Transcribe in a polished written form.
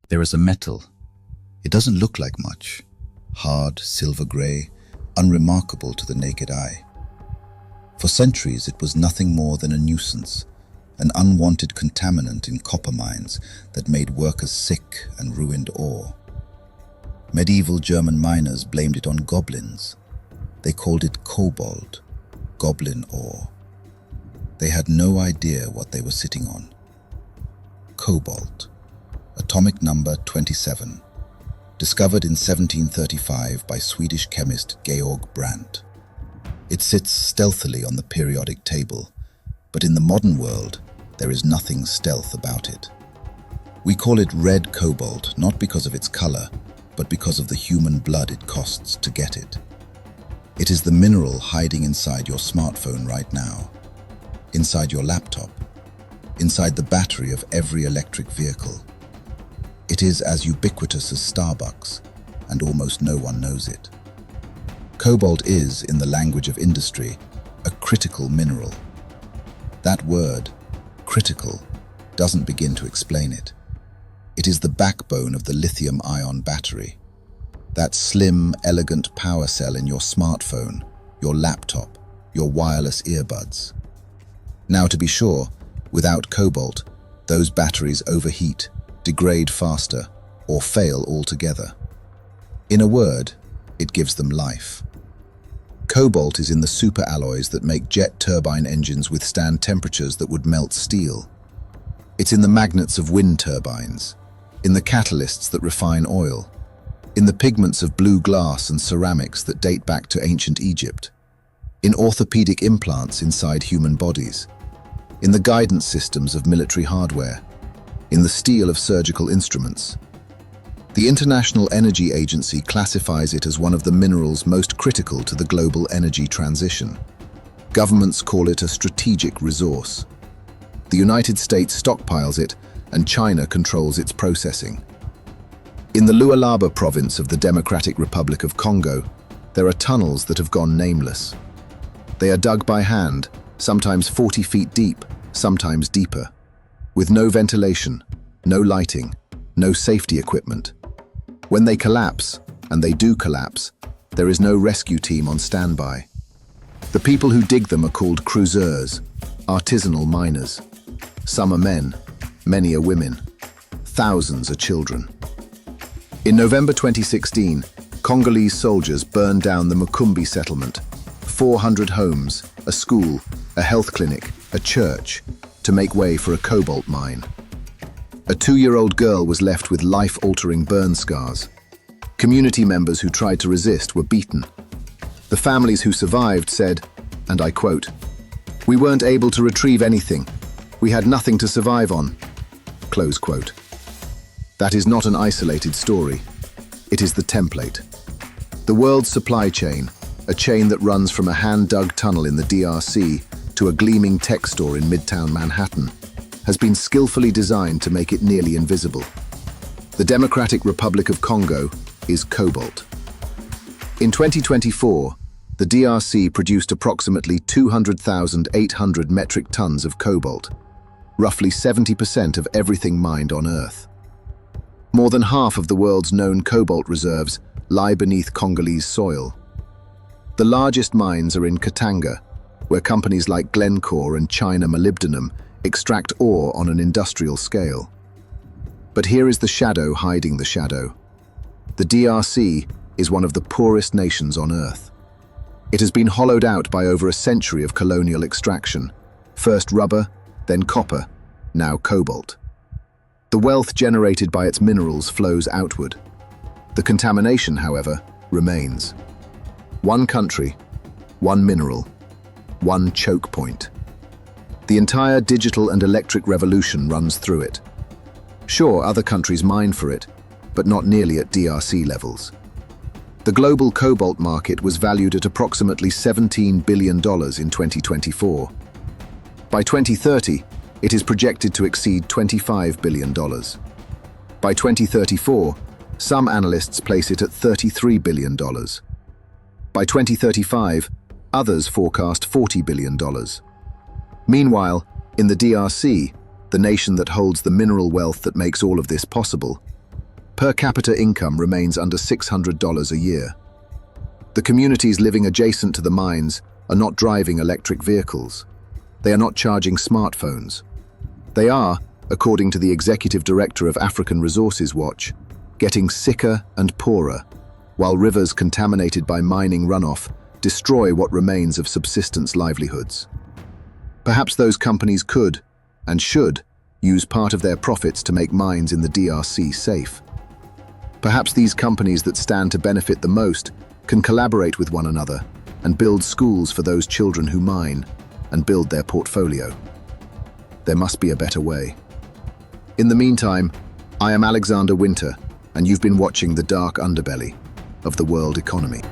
There is a metal. It doesn't look like much. Hard, silver grey, unremarkable to the naked eye. For centuries it was nothing more than a nuisance, an unwanted contaminant in copper mines that made workers sick and ruined ore. Medieval German miners blamed it on goblins. They called it cobalt, goblin ore. They had no idea what they were sitting on. Cobalt, atomic number 27, discovered in 1735 by Swedish chemist Georg Brandt. It sits stealthily on the periodic table, but in the modern world, there is nothing stealth about it. We call it red cobalt not because of its color, but because of the human blood it costs to get it. It is the mineral hiding inside your smartphone right now, inside your laptop, inside the battery of every electric vehicle. It is as ubiquitous as Starbucks, and almost no one knows it. Cobalt is, in the language of industry, a critical mineral. That word, critical, doesn't begin to explain it. It is the backbone of the lithium-ion battery. That slim, elegant power cell in your smartphone, your laptop, your wireless earbuds. Now, to be sure, without cobalt, those batteries overheat, degrade faster, or fail altogether. In a word, it gives them life. Cobalt is in the superalloys that make jet turbine engines withstand temperatures that would melt steel. It's in the magnets of wind turbines, in the catalysts that refine oil, in the pigments of blue glass and ceramics that date back to ancient Egypt, in orthopedic implants inside human bodies, in the guidance systems of military hardware, in the steel of surgical instruments. The International Energy Agency classifies it as one of the minerals most critical to the global energy transition. Governments call it a strategic resource. The United States stockpiles it, and China controls its processing. In the Lualaba province of the Democratic Republic of Congo, there are tunnels that have gone nameless. They are dug by hand, sometimes 40 feet deep, sometimes deeper, with no ventilation, no lighting, no safety equipment. When they collapse, and they do collapse, there is no rescue team on standby. The people who dig them are called creuseurs, artisanal miners. Some are men, many are women, thousands are children. In November 2016, Congolese soldiers burned down the Mukumbi settlement, 400 homes, a school, a health clinic, a church, to make way for a cobalt mine. A 2-year-old girl was left with life-altering burn scars. Community members who tried to resist were beaten. The families who survived said, and I quote, "We weren't able to retrieve anything. We had nothing to survive on." Close quote. That is not an isolated story. It is the template. The world's supply chain, a chain that runs from a hand-dug tunnel in the DRC to a gleaming tech store in Midtown Manhattan, has been skillfully designed to make it nearly invisible. The Democratic Republic of Congo is cobalt. In 2024, the DRC produced approximately 200,800 metric tons of cobalt, roughly 70% of everything mined on Earth. More than half of the world's known cobalt reserves lie beneath Congolese soil. The largest mines are in Katanga, where companies like Glencore and China Molybdenum extract ore on an industrial scale. But here is the shadow hiding the shadow. The DRC is one of the poorest nations on Earth. It has been hollowed out by over a century of colonial extraction, first rubber, then copper, now cobalt. The wealth generated by its minerals flows outward. The contamination, however, remains. One country, one mineral, one choke point. The entire digital and electric revolution runs through it. Sure, other countries mine for it, but not nearly at DRC levels. The global cobalt market was valued at approximately $17 billion in 2024. By 2030, it is projected to exceed $25 billion. By 2034, some analysts place it at $33 billion. By 2035, others forecast $40 billion. Meanwhile, in the DRC, the nation that holds the mineral wealth that makes all of this possible, Per capita income remains under $600 a year. The communities living adjacent to the mines are not driving electric vehicles. They are not charging smartphones. They are, according to the executive director of African Resources Watch, getting sicker and poorer, while rivers contaminated by mining runoff destroy what remains of subsistence livelihoods. Perhaps those companies could, and should, use part of their profits to make mines in the DRC safe. Perhaps these companies that stand to benefit the most can collaborate with one another and build schools for those children who mine and build their portfolio. There must be a better way. In the meantime, I am Alexander Winter, and you've been watching the dark underbelly of the world economy.